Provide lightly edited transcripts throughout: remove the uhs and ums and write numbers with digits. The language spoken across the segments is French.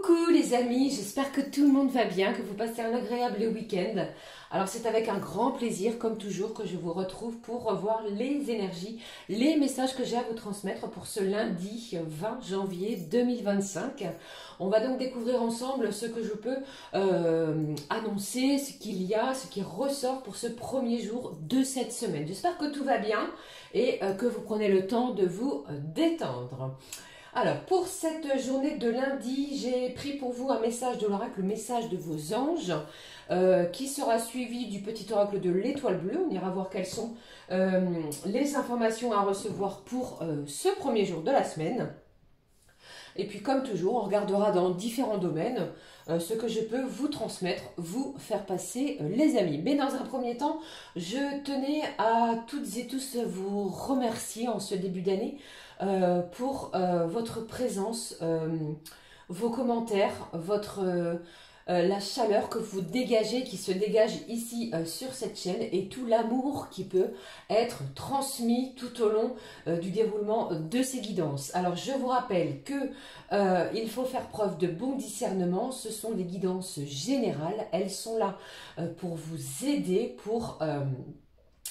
Coucou les amis, j'espère que tout le monde va bien, que vous passez un agréable week-end. Alors c'est avec un grand plaisir, comme toujours, que je vous retrouve pour revoir les énergies, les messages que j'ai à vous transmettre pour ce lundi 20 janvier 2025. On va donc découvrir ensemble ce que je peux annoncer, ce qu'il y a, ce qui ressort pour ce premier jour de cette semaine. J'espère que tout va bien et que vous prenez le temps de vous détendre. Alors, pour cette journée de lundi, j'ai pris pour vous un message de l'oracle, le message de vos anges, qui sera suivi du petit oracle de l'étoile bleue. On ira voir quelles sont les informations à recevoir pour ce premier jour de la semaine. Et puis, comme toujours, on regardera dans différents domaines ce que je peux vous transmettre, vous faire passer les amis. Mais dans un premier temps, je tenais à toutes et tous vous remercier en ce début d'année pour votre présence, vos commentaires, la chaleur que vous dégagez, qui se dégage ici sur cette chaîne, et tout l'amour qui peut être transmis tout au long du déroulement de ces guidances. Alors je vous rappelle que il faut faire preuve de bon discernement. Ce sont des guidances générales, elles sont là pour vous aider, pour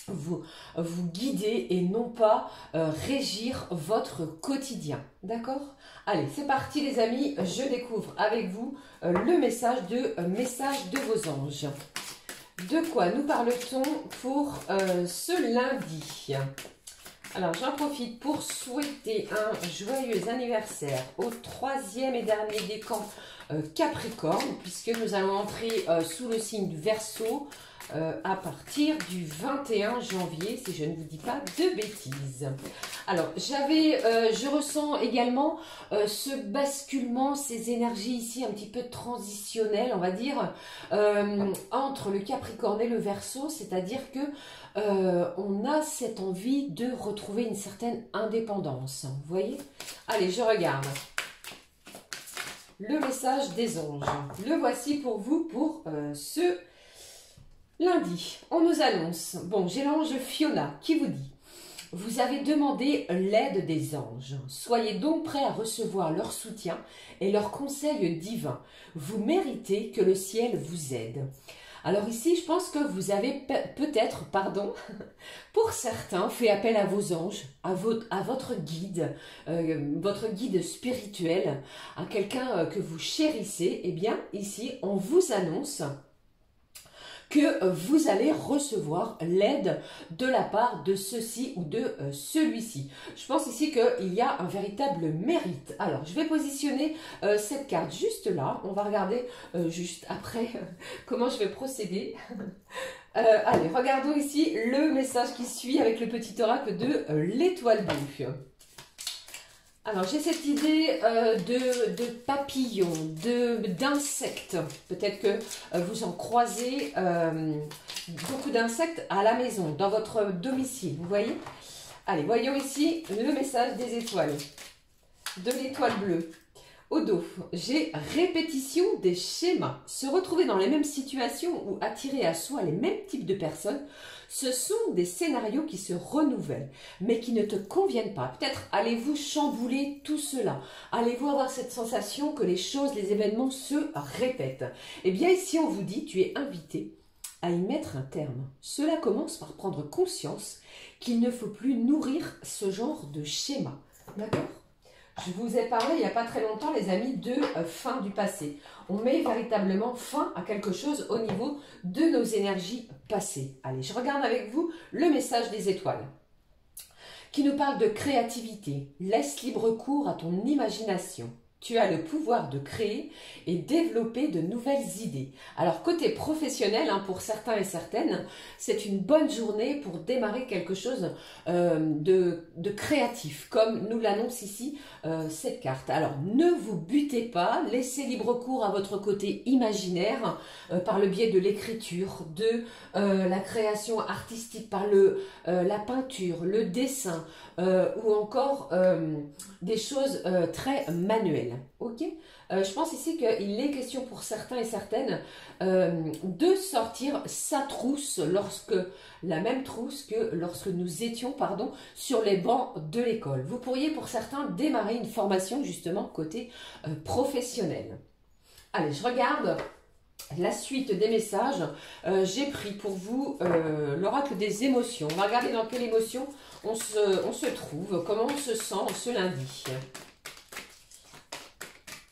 vous guider et non pas régir votre quotidien. D'accord? Allez, c'est parti les amis, je découvre avec vous le message de vos anges. De quoi nous parle-t-on pour ce lundi? Alors, j'en profite pour souhaiter un joyeux anniversaire au troisième et dernier décan Capricorne, puisque nous allons entrer sous le signe du Verseau à partir du 21 janvier, si je ne vous dis pas de bêtises. Alors, je ressens également ce basculement, ces énergies ici un petit peu transitionnelles, on va dire, entre le Capricorne et le Verseau, c'est-à-dire que on a cette envie de retrouver une certaine indépendance. Vous voyez? Allez, je regarde. Le message des anges. Le voici pour vous pour ce lundi. On nous annonce. Bon, j'ai l'ange Fiona qui vous dit: vous avez demandé l'aide des anges. Soyez donc prêts à recevoir leur soutien et leurs conseils divins. Vous méritez que le ciel vous aide. Alors ici, je pense que vous avez peut-être, pour certains, fait appel à vos anges, à votre guide spirituel, à quelqu'un que vous chérissez. Eh bien, ici, on vous annonce que vous allez recevoir l'aide de la part de ceci ou de celui-ci. Je pense ici qu'il y a un véritable mérite. Alors, je vais positionner cette carte juste là. On va regarder juste après comment je vais procéder. Allez, regardons ici le message qui suit avec le petit oracle de l'étoile bleue. Alors, j'ai cette idée de papillons, d'insectes. Peut-être que vous en croisez beaucoup d'insectes à la maison, dans votre domicile, vous voyez? Allez, voyons ici le message des étoiles, de l'étoile bleue. Au dos, j'ai répétition des schémas. Se retrouver dans les mêmes situations ou attirer à soi les mêmes types de personnes, ce sont des scénarios qui se renouvellent, mais qui ne te conviennent pas. Peut-être allez-vous chambouler tout cela. Allez-vous avoir cette sensation que les choses, les événements se répètent. Eh bien ici, on vous dit, tu es invité à y mettre un terme. Cela commence par prendre conscience qu'il ne faut plus nourrir ce genre de schéma. D'accord ? Je vous ai parlé il n'y a pas très longtemps, les amis, de fin du passé. On met véritablement fin à quelque chose au niveau de nos énergies passées. Allez, je regarde avec vous le message des étoiles qui nous parle de créativité. Laisse libre cours à ton imagination. Tu as le pouvoir de créer et développer de nouvelles idées. Alors, côté professionnel, pour certains et certaines, c'est une bonne journée pour démarrer quelque chose de créatif, comme nous l'annonce ici cette carte. Alors, ne vous butez pas, laissez libre cours à votre côté imaginaire par le biais de l'écriture, de la création artistique, par la peinture, le dessin, ou encore des choses très manuelles. Ok, je pense ici qu'il est question pour certains et certaines de sortir sa trousse, la même trousse que lorsque nous étions sur les bancs de l'école. Vous pourriez pour certains démarrer une formation justement côté professionnel. Allez, je regarde la suite des messages. J'ai pris pour vous l'oracle des émotions. On va regarder dans quelle émotion on se trouve, comment on se sent ce lundi.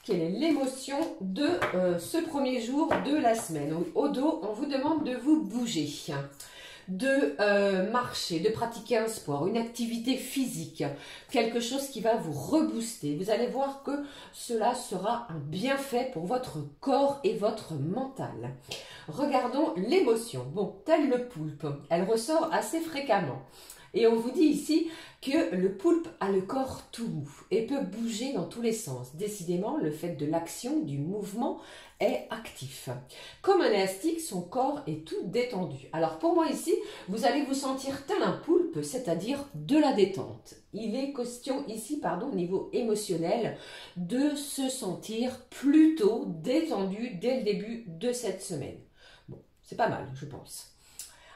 Quelle est l'émotion de ce premier jour de la semaine? Au dos, on vous demande de vous bouger, de marcher, de pratiquer un sport, une activité physique, quelque chose qui va vous rebooster. Vous allez voir que cela sera un bienfait pour votre corps et votre mental. Regardons l'émotion. Bon, tel le poulpe, elle ressort assez fréquemment. Et on vous dit ici que le poulpe a le corps tout mou et peut bouger dans tous les sens. Décidément, le fait de l'action, du mouvement est actif. Comme un élastique, son corps est tout détendu. Alors pour moi ici, vous allez vous sentir tel un poulpe, c'est-à-dire de la détente. Il est question ici, pardon, au niveau émotionnel, de se sentir plutôt détendu dès le début de cette semaine. Bon, c'est pas mal, je pense.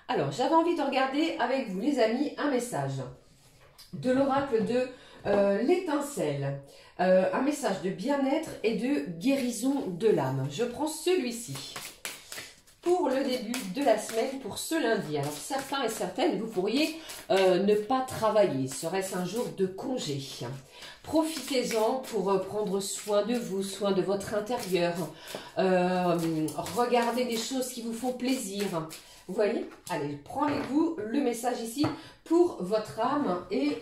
Alors, j'avais envie de regarder avec vous, les amis, un message de l'oracle de l'étincelle. Un message de bien-être et de guérison de l'âme. Je prends celui-ci pour le début de la semaine, pour ce lundi. Alors, certains et certaines, vous pourriez ne pas travailler. Serait-ce un jour de congé? Profitez-en pour prendre soin de vous, soin de votre intérieur. Regardez des choses qui vous font plaisir. Vous voyez? Allez, prenez-vous le message ici pour votre âme et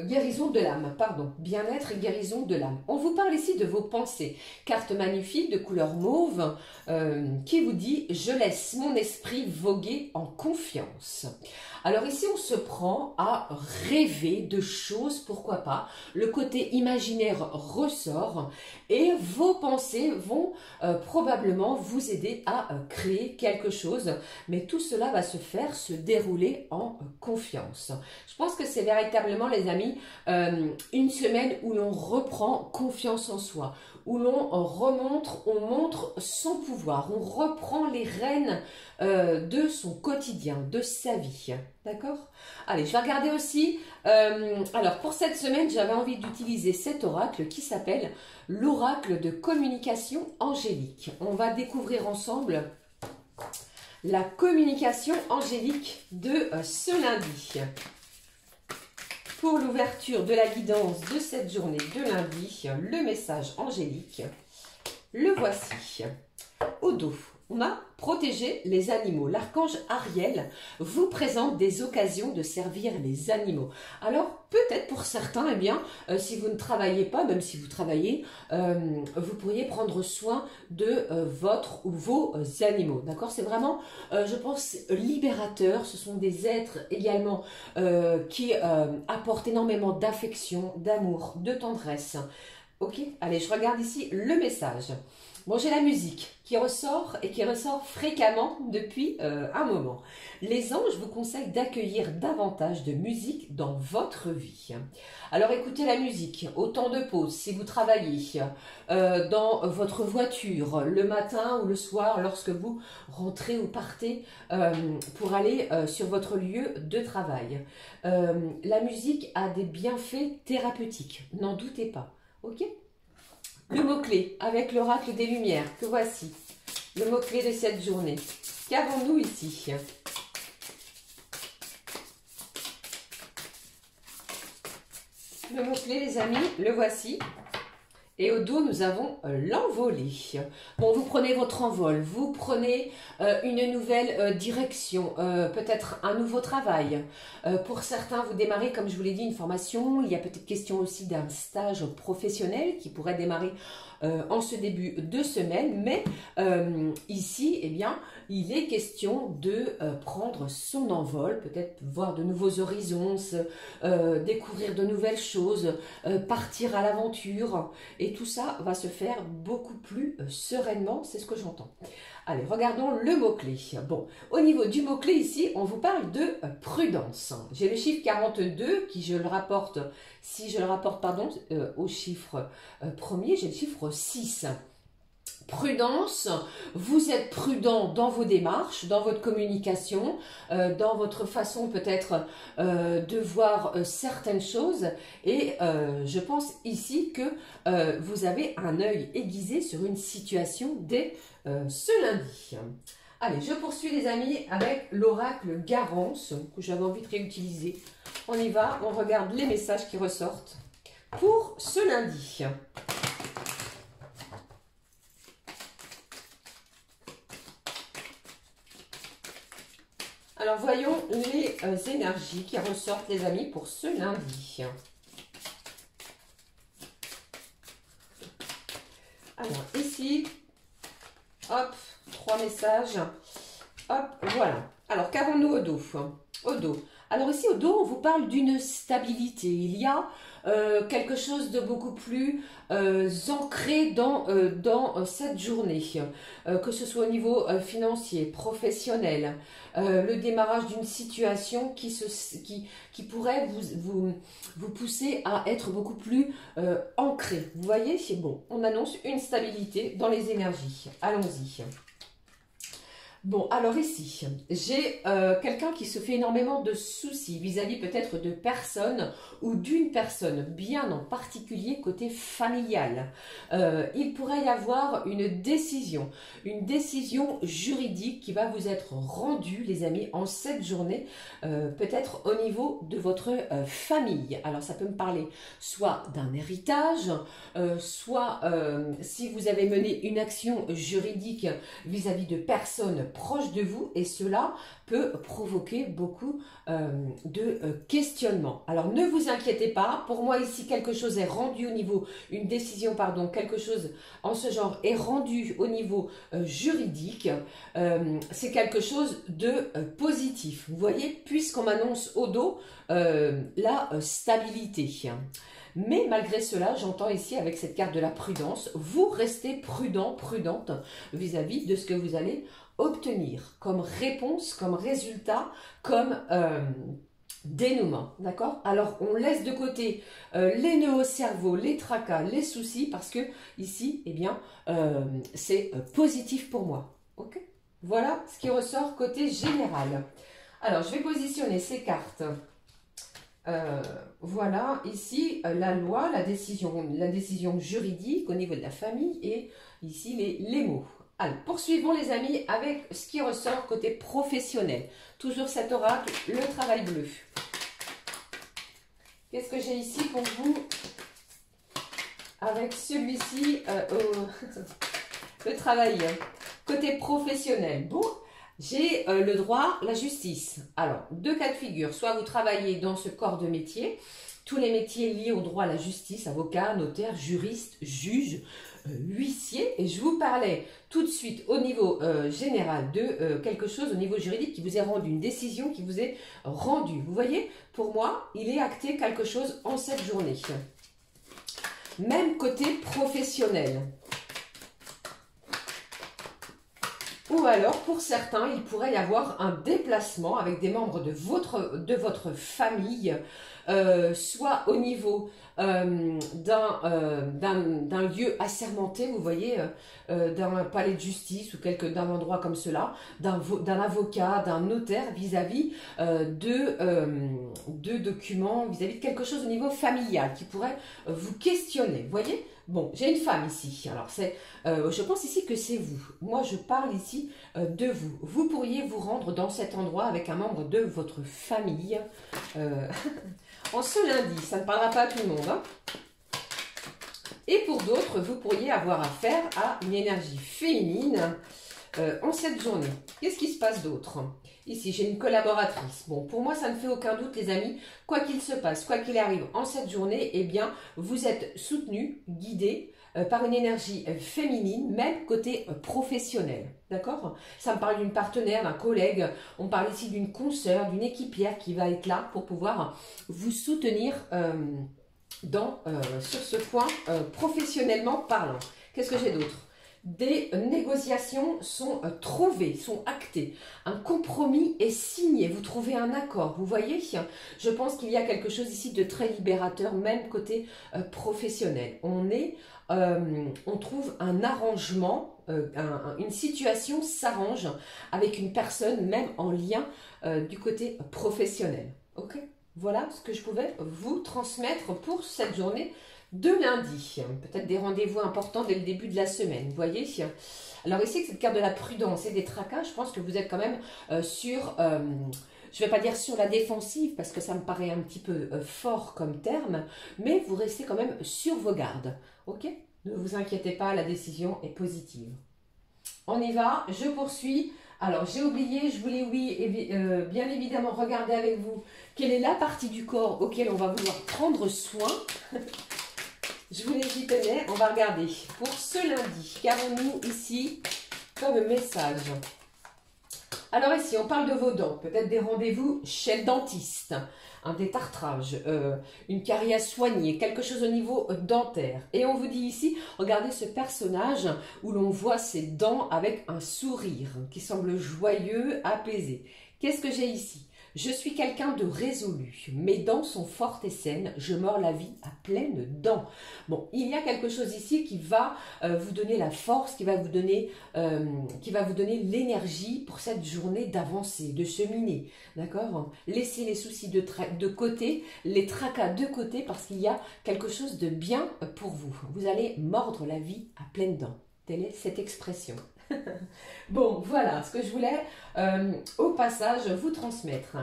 guérison de l'âme, pardon, bien-être et guérison de l'âme. On vous parle ici de vos pensées. Carte magnifique de couleur mauve qui vous dit « Je laisse mon esprit voguer en confiance ». Alors ici, on se prend à rêver de choses, pourquoi pas. Le côté imaginaire ressort et vos pensées vont probablement vous aider à créer quelque chose. Mais tout cela va se dérouler en confiance. Je pense que c'est véritablement, les amis, une semaine où l'on reprend confiance en soi, où on montre son pouvoir, on reprend les rênes de son quotidien, de sa vie. D'accord? Allez, je vais regarder aussi. Alors, pour cette semaine, j'avais envie d'utiliser cet oracle qui s'appelle l'oracle de communication angélique. On va découvrir ensemble la communication angélique de ce lundi. Pour l'ouverture de la guidance de cette journée de lundi, le message angélique, le voici. Au dos, on a protégé les animaux. L'archange Ariel vous présente des occasions de servir les animaux. Alors, peut-être pour certains, eh bien, si vous ne travaillez pas, même si vous travaillez, vous pourriez prendre soin de votre ou vos animaux. D'accord? C'est vraiment, je pense, libérateur. Ce sont des êtres également qui apportent énormément d'affection, d'amour, de tendresse. Ok? Allez, je regarde ici le message. Bon, j'ai la musique qui ressort et qui ressort fréquemment depuis un moment. Les anges vous conseillent d'accueillir davantage de musique dans votre vie. Alors écoutez la musique au temps de pause, si vous travaillez, dans votre voiture, le matin ou le soir, lorsque vous rentrez ou partez pour aller sur votre lieu de travail. La musique a des bienfaits thérapeutiques, n'en doutez pas. Ok ? Le mot-clé avec l'oracle des Lumières, que voici. Le mot-clé de cette journée. Qu'avons-nous ici? Le mot-clé, les amis, le voici. Et au dos, nous avons l'envolée. Bon, vous prenez votre envol, vous prenez une nouvelle direction, peut-être un nouveau travail. Pour certains, vous démarrez, comme je vous l'ai dit, une formation. Il y a peut-être question aussi d'un stage professionnel qui pourrait démarrer en ce début de semaine. Mais ici, eh bien, il est question de prendre son envol, peut-être voir de nouveaux horizons, découvrir de nouvelles choses, partir à l'aventure. Et tout ça va se faire beaucoup plus sereinement, c'est ce que j'entends. Allez, regardons le mot-clé. Bon, au niveau du mot-clé ici, on vous parle de prudence. J'ai le chiffre 42 qui, je le rapporte, si je le rapporte, pardon, au chiffre premier, j'ai le chiffre 6. Prudence, vous êtes prudent dans vos démarches, dans votre communication, dans votre façon peut-être de voir certaines choses. Et je pense ici que vous avez un œil aiguisé sur une situation dès ce lundi. Allez, je poursuis les amis avec l'oracle Garance que j'avais envie de réutiliser. On y va, on regarde les messages qui ressortent pour ce lundi. Alors, voyons les énergies qui ressortent, les amis, pour ce lundi. Alors, ici, hop, 3 messages. Hop, voilà. Alors, qu'avons-nous au dos? Au dos. Alors ici, au dos, on vous parle d'une stabilité. Il y a quelque chose de beaucoup plus ancré dans cette journée. Que ce soit au niveau financier, professionnel, le démarrage d'une situation qui pourrait vous pousser à être beaucoup plus ancré. Vous voyez, c'est bon. On annonce une stabilité dans les énergies. Allons-y. Bon, alors ici, j'ai quelqu'un qui se fait énormément de soucis vis-à-vis peut-être de personnes ou d'une personne, bien en particulier côté familial. Il pourrait y avoir une décision juridique qui va vous être rendue, les amis, en cette journée, peut-être au niveau de votre famille. Alors, ça peut me parler soit d'un héritage, soit si vous avez mené une action juridique vis-à-vis de personnes proche de vous, et cela peut provoquer beaucoup de questionnements. Alors ne vous inquiétez pas, pour moi ici quelque chose est rendu au niveau, une décision pardon, quelque chose en ce genre est rendu au niveau juridique, c'est quelque chose de positif, vous voyez, puisqu'on m'annonce au dos la stabilité. Mais malgré cela, j'entends ici avec cette carte de la prudence, vous restez prudent, prudente vis-à-vis de ce que vous allez obtenir comme réponse, comme résultat, comme dénouement, d'accord? Alors, on laisse de côté les nœuds au cerveau, les tracas, les soucis, parce que ici, eh bien, c'est positif pour moi, ok? Voilà ce qui ressort côté général. Alors, je vais positionner ces cartes. Voilà, ici, la loi, la décision juridique au niveau de la famille et ici, les mots. Alors, poursuivons les amis avec ce qui ressort côté professionnel. Toujours cet oracle, le travail bleu. Qu'est-ce que j'ai ici pour vous avec celui-ci, le travail côté professionnel? Bon, j'ai le droit, la justice. Alors, deux cas de figure. Soit vous travaillez dans ce corps de métier, tous les métiers liés au droit à la justice, avocat, notaire, juriste, juge, huissier, et je vous parlais tout de suite au niveau général de quelque chose au niveau juridique qui vous est rendu, une décision qui vous est rendue. Vous voyez, pour moi, il est acté quelque chose en cette journée. Même côté professionnel. Ou alors, pour certains, il pourrait y avoir un déplacement avec des membres de votre famille, soit au niveau d'un lieu assermenté, vous voyez, d'un palais de justice ou d'un endroit comme cela, d'un avocat, d'un notaire vis-à-vis de documents, vis-à-vis de quelque chose au niveau familial qui pourrait vous questionner, vous voyez. Bon, j'ai une femme ici, alors je pense ici que c'est vous. Moi, je parle ici de vous. Vous pourriez vous rendre dans cet endroit avec un membre de votre famille en ce lundi. Ça ne parlera pas à tout le monde. Hein. Et pour d'autres, vous pourriez avoir affaire à une énergie féminine en cette journée. Qu'est-ce qui se passe d'autre ? Ici, j'ai une collaboratrice. Bon, pour moi, ça ne fait aucun doute, les amis. Quoi qu'il se passe, quoi qu'il arrive en cette journée, eh bien, vous êtes soutenu, guidé par une énergie féminine, même côté professionnel. D'accord ? Ça me parle d'une partenaire, d'un collègue. On parle ici d'une consoeur, d'une équipière qui va être là pour pouvoir vous soutenir sur ce point professionnellement parlant. Qu'est-ce que j'ai d'autre ? des négociations sont trouvées, sont actées. Un compromis est signé, vous trouvez un accord. Vous voyez, je pense qu'il y a quelque chose ici de très libérateur, même côté professionnel. On trouve un arrangement, une situation s'arrange avec une personne, même en lien du côté professionnel. Ok, voilà ce que je pouvais vous transmettre pour cette journée de lundi. Peut-être des rendez-vous importants dès le début de la semaine, vous voyez. Alors ici, cette carte de la prudence et des tracas, je pense que vous êtes quand même sur, je ne vais pas dire sur la défensive, parce que ça me paraît un petit peu fort comme terme, mais vous restez quand même sur vos gardes, ok? Ne vous inquiétez pas, la décision est positive. On y va, je poursuis. Alors, j'ai oublié, je voulais, bien évidemment, regarder avec vous quelle est la partie du corps auquel on va vouloir prendre soin. Je voulais y tenir, on va regarder. Pour ce lundi, qu'avons-nous ici comme message? Alors ici, on parle de vos dents, peut-être des rendez-vous chez le dentiste, un détartrage, une carie à soigner, quelque chose au niveau dentaire. Et on vous dit ici, regardez ce personnage où l'on voit ses dents avec un sourire qui semble joyeux, apaisé. Qu'est-ce que j'ai ici? Je suis quelqu'un de résolu, mes dents sont fortes et saines, je mords la vie à pleines dents. Bon, il y a quelque chose ici qui va vous donner la force, qui va vous donner l'énergie pour cette journée d'avancer, de cheminer, d'accord? Laissez les soucis de côté, les tracas de côté, parce qu'il y a quelque chose de bien pour vous. Vous allez mordre la vie à pleines dents. Telle est cette expression. Bon, voilà ce que je voulais au passage vous transmettre.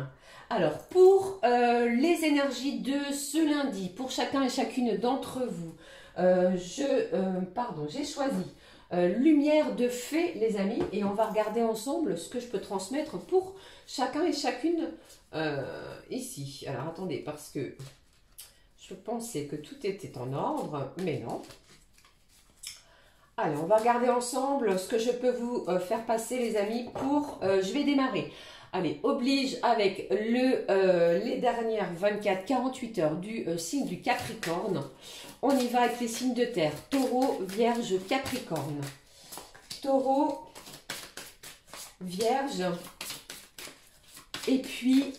Alors, pour les énergies de ce lundi, pour chacun et chacune d'entre vous, j'ai choisi lumière de fée, les amis, et on va regarder ensemble ce que je peux transmettre pour chacun et chacune ici. Alors, attendez, parce que je pensais que tout était en ordre, mais non. Allez, on va regarder ensemble ce que je peux vous faire passer, les amis, pour... je vais démarrer. Allez, oblige avec les dernières 24-48 heures du signe du Capricorne. On y va avec les signes de terre. Taureau, Vierge, Capricorne. Taureau, Vierge, et puis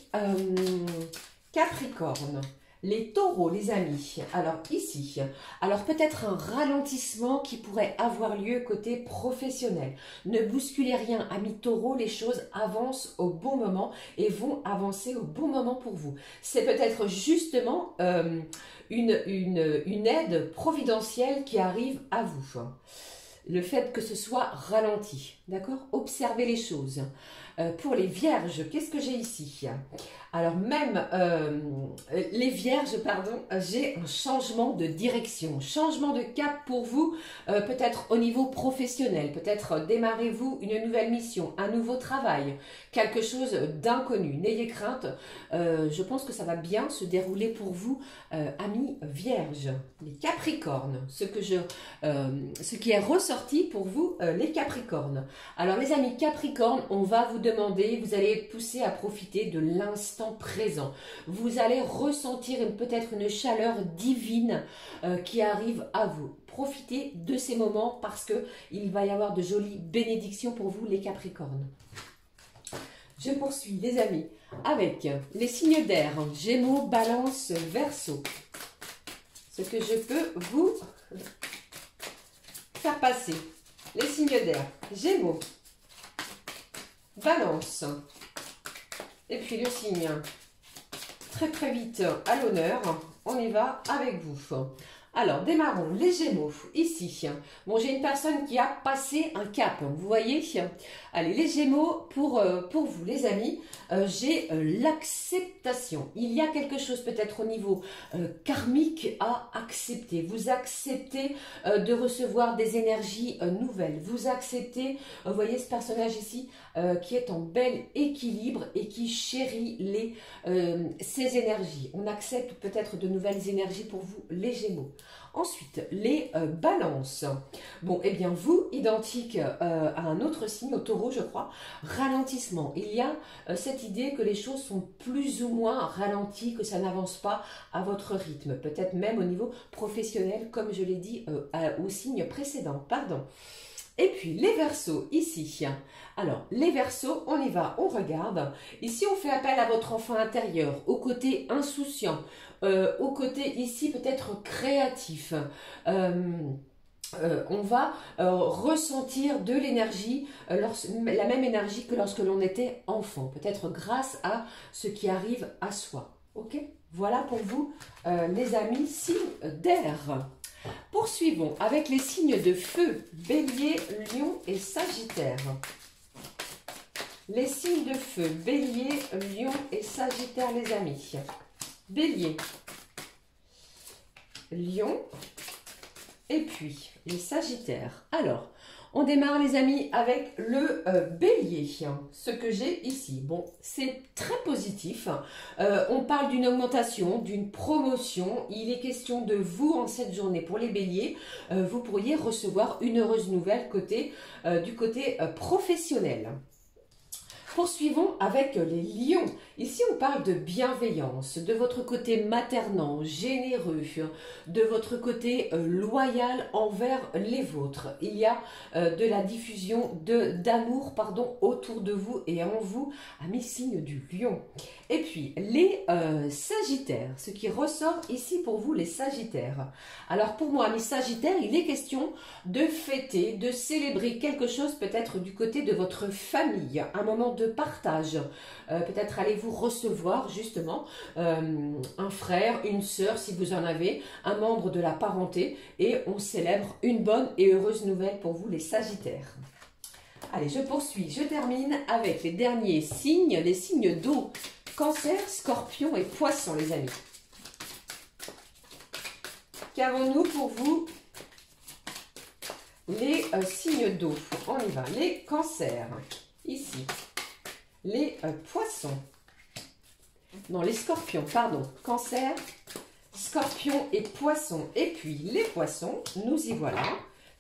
Capricorne. Les taureaux, les amis, alors ici, alors peut-être un ralentissement qui pourrait avoir lieu côté professionnel. Ne bousculez rien, amis taureaux, les choses avancent au bon moment et vont avancer au bon moment pour vous. C'est peut-être justement une aide providentielle qui arrive à vous. Le fait que ce soit ralenti, d'accord? Observez les choses. Pour les vierges, qu'est-ce que j'ai ici? Alors même les vierges, pardon, j'ai un changement de direction, changement de cap pour vous, peut-être au niveau professionnel, peut-être démarrez-vous une nouvelle mission, un nouveau travail, quelque chose d'inconnu. N'ayez crainte, je pense que ça va bien se dérouler pour vous, amis vierges. Les capricornes, ce qui est ressorti pour vous, les capricornes. Alors les amis capricornes, on va vous demander, vous allez être poussés à profiter de l'instant présent. Vous allez ressentir peut-être une chaleur divine qui arrive à vous. Profitez de ces moments parce qu'il va y avoir de jolies bénédictions pour vous les capricornes. Je poursuis les amis avec les signes d'air, Gémeaux, Balance, Verseau. Ce que je peux vous faire passer. Les signes d'air, Gémeaux, Balance, et puis le signe très très vite à l'honneur, on y va avec vous. Alors, démarrons les Gémeaux, ici. Bon, j'ai une personne qui a passé un cap, vous voyez. Allez, les Gémeaux, pour vous, les amis, j'ai l'acceptation. Il y a quelque chose peut-être au niveau karmique à accepter. Vous acceptez de recevoir des énergies nouvelles. Vous acceptez, vous voyez ce personnage ici, qui est en bel équilibre et qui chérit ces énergies. On accepte peut-être de nouvelles énergies pour vous, les Gémeaux. Ensuite, les balances. Bon, eh bien, vous, identique à un autre signe, au taureau, je crois, ralentissement. Il y a cette idée que les choses sont plus ou moins ralenties, que ça n'avance pas à votre rythme. Peut-être même au niveau professionnel, comme je l'ai dit au signe précédent. Pardon. Et puis les Verseaux ici. Alors les Verseaux, on y va, on regarde. Ici on fait appel à votre enfant intérieur, au côté insouciant, au côté ici peut-être créatif. On va ressentir de l'énergie, la même énergie que lorsque l'on était enfant, peut-être grâce à ce qui arrive à soi. Ok? Voilà pour vous les amis signes d'air. Poursuivons avec les signes de feu, Bélier, Lion et Sagittaire. Les signes de feu, Bélier, Lion et Sagittaire, les amis. Bélier, Lion et puis les Sagittaires. Alors, on démarre les amis avec le Bélier, ce que j'ai ici. Bon, c'est très positif. On parle d'une augmentation, d'une promotion. Il est question de vous en cette journée. Pour les Béliers, vous pourriez recevoir une heureuse nouvelle du côté professionnel. Poursuivons avec les lions. Ici, on parle de bienveillance, de votre côté maternant, généreux, de votre côté loyal envers les vôtres. Il y a de la diffusion d'amour autour de vous et en vous, amis signes du lion. Et puis, les Sagittaires, ce qui ressort ici pour vous, les Sagittaires. Alors pour moi, amis Sagittaires, il est question de fêter, de célébrer quelque chose peut-être du côté de votre famille, un moment de partage. Peut-être allez-vous recevoir justement un frère, une sœur si vous en avez, un membre de la parenté et on célèbre une bonne et heureuse nouvelle pour vous les Sagittaires. Allez, je poursuis, je termine avec les derniers signes, les signes d'eau, Cancer, Scorpion et Poisson les amis. Qu'avons-nous pour vous les signes d'eau? On y va, les cancers, ici. Les poissons, non les scorpions, pardon, cancer, scorpion et poisson. Et puis les poissons, nous y voilà.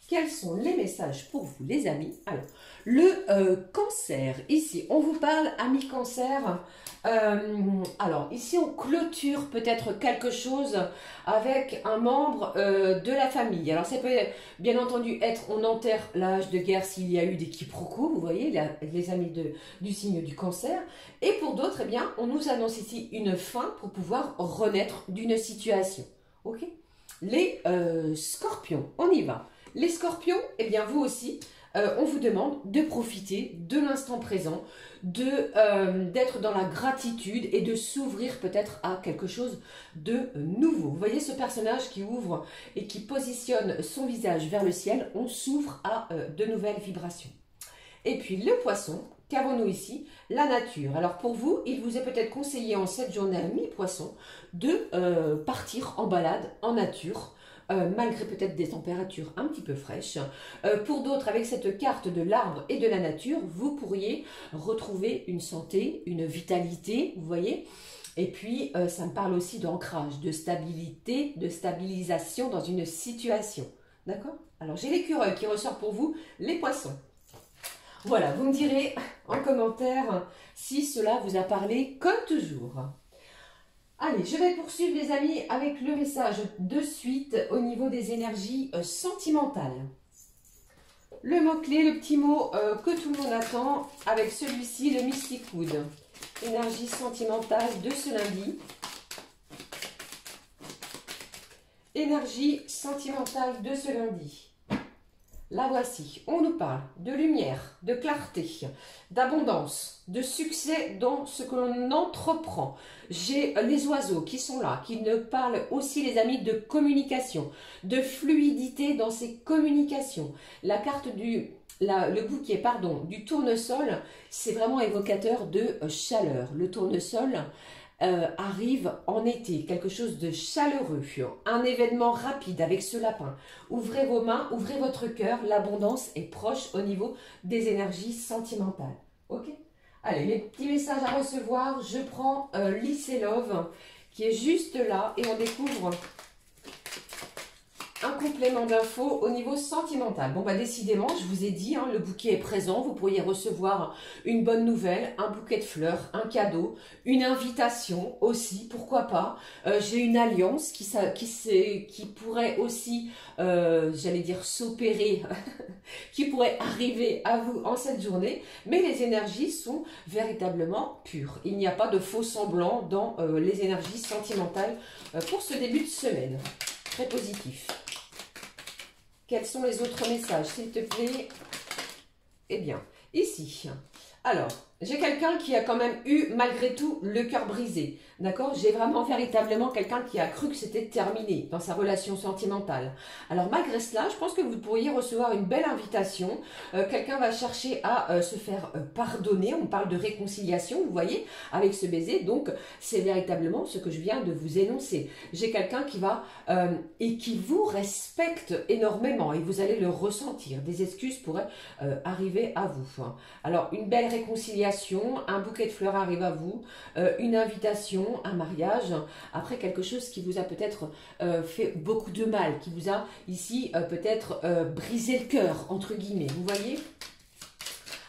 Quels sont les messages pour vous les amis? Alors, le cancer, ici, on vous parle, amis cancer. Alors, ici, on clôture peut-être quelque chose avec un membre de la famille. Alors, ça peut bien entendu être, on enterre l'âge de guerre s'il y a eu des quiproquos, vous voyez, les amis du signe du cancer. Et pour d'autres, eh bien, on nous annonce ici une fin pour pouvoir renaître d'une situation. Ok? Les scorpions, on y va. Les scorpions, eh bien vous aussi, on vous demande de profiter de l'instant présent, d'être dans la gratitude et de s'ouvrir peut-être à quelque chose de nouveau. Vous voyez ce personnage qui ouvre et qui positionne son visage vers le ciel, on s'ouvre à de nouvelles vibrations. Et puis le poisson, qu'avons-nous ici? La nature. Alors pour vous, il vous est peut-être conseillé en cette journée à mi-poisson de partir en balade en nature, malgré peut-être des températures un petit peu fraîches. Pour d'autres, avec cette carte de l'arbre et de la nature, vous pourriez retrouver une santé, une vitalité, vous voyez. Et puis, ça me parle aussi d'ancrage, de stabilité, de stabilisation dans une situation. D'accord? Alors, j'ai l'écureuil qui ressort pour vous, les poissons. Voilà, vous me direz en commentaire si cela vous a parlé comme toujours. Allez, je vais poursuivre les amis avec le message de suite au niveau des énergies sentimentales. Le mot-clé, le petit mot que tout le monde attend avec celui-ci, le Mystic Wood. Énergie sentimentale de ce lundi. Énergie sentimentale de ce lundi. La voici, on nous parle de lumière, de clarté, d'abondance, de succès dans ce que l'on entreprend. J'ai les oiseaux qui sont là, qui nous parlent aussi les amis de communication, de fluidité dans ces communications. La carte le bouquet, pardon, du tournesol, c'est vraiment évocateur de chaleur. Le tournesol arrive en été, quelque chose de chaleureux, un événement rapide avec ce lapin. Ouvrez vos mains, ouvrez votre cœur, l'abondance est proche au niveau des énergies sentimentales. Ok? Allez, les petits messages à recevoir, je prends Lycée Love qui est juste là et on découvre un complément d'infos au niveau sentimental. Bon, bah décidément, je vous ai dit, hein, le bouquet est présent. Vous pourriez recevoir une bonne nouvelle, un bouquet de fleurs, un cadeau, une invitation aussi, pourquoi pas. J'ai une alliance qui pourrait aussi, j'allais dire, s'opérer, qui pourrait arriver à vous en cette journée. Mais les énergies sont véritablement pures. Il n'y a pas de faux semblants dans les énergies sentimentales pour ce début de semaine. Très positif. Quels sont les autres messages, s'il te plaît? Eh bien, ici. Alors, j'ai quelqu'un qui a quand même eu, malgré tout, le cœur brisé. D'accord? J'ai vraiment, véritablement quelqu'un qui a cru que c'était terminé dans sa relation sentimentale. Alors, malgré cela, je pense que vous pourriez recevoir une belle invitation. Quelqu'un va chercher à se faire pardonner. On parle de réconciliation, vous voyez, avec ce baiser. Donc, c'est véritablement ce que je viens de vous énoncer. J'ai quelqu'un qui va et qui vous respecte énormément et vous allez le ressentir. Des excuses pourraient arriver à vous. Alors, une belle réconciliation, un bouquet de fleurs arrive à vous, une invitation, un mariage, après quelque chose qui vous a peut-être fait beaucoup de mal, qui vous a ici peut-être brisé le cœur, entre guillemets, vous voyez?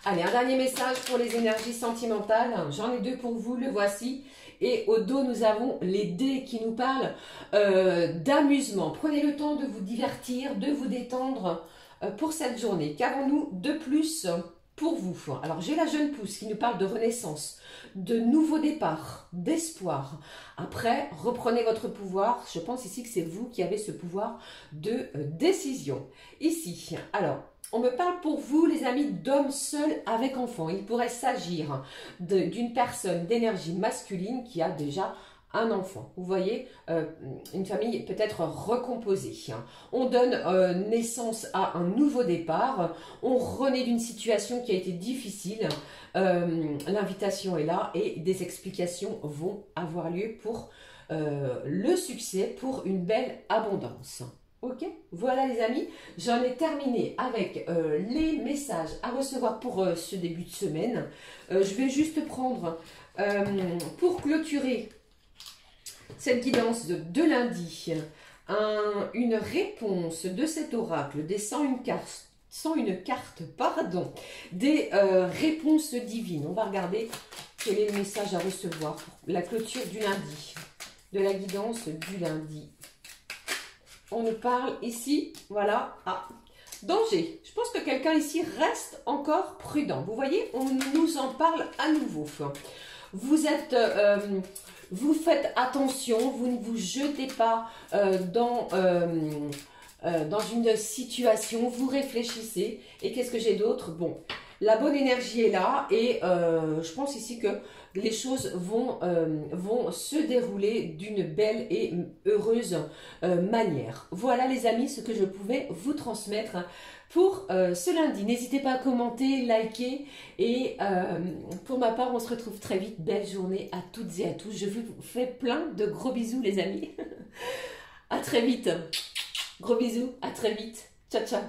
Allez, un dernier message pour les énergies sentimentales, j'en ai deux pour vous, le voici. Et au dos, nous avons les dés qui nous parlent d'amusement. Prenez le temps de vous divertir, de vous détendre pour cette journée. Qu'avons-nous de plus pour vous? Alors, j'ai la jeune pousse qui nous parle de renaissance, de nouveau départ, d'espoir. Après, reprenez votre pouvoir. Je pense ici que c'est vous qui avez ce pouvoir de décision. Ici, alors, on me parle pour vous, les amis, d'hommes seuls avec enfants. Il pourrait s'agir d'une personne d'énergie masculine qui a déjà un enfant. Vous voyez, une famille peut-être recomposée. On donne naissance à un nouveau départ. On renaît d'une situation qui a été difficile. L'invitation est là et des explications vont avoir lieu pour le succès, pour une belle abondance. Ok, voilà les amis, j'en ai terminé avec les messages à recevoir pour ce début de semaine. Je vais juste prendre, pour clôturer cette guidance de lundi, une réponse de cet oracle, descend une carte, pardon, des réponses divines. On va regarder quel est le message à recevoir pour la clôture du lundi, de la guidance du lundi. On nous parle ici, voilà, danger. Je pense que quelqu'un ici reste encore prudent. Vous voyez, on nous en parle à nouveau. Vous êtes, vous faites attention, vous ne vous jetez pas dans une situation, vous réfléchissez. Et qu'est-ce que j'ai d'autre? Bon, la bonne énergie est là et je pense ici que les choses vont se dérouler d'une belle et heureuse manière. Voilà les amis, ce que je pouvais vous transmettre pour ce lundi. N'hésitez pas à commenter, liker et pour ma part, on se retrouve très vite. Belle journée à toutes et à tous. Je vous fais plein de gros bisous les amis. À très vite. Gros bisous, à très vite. Ciao, ciao.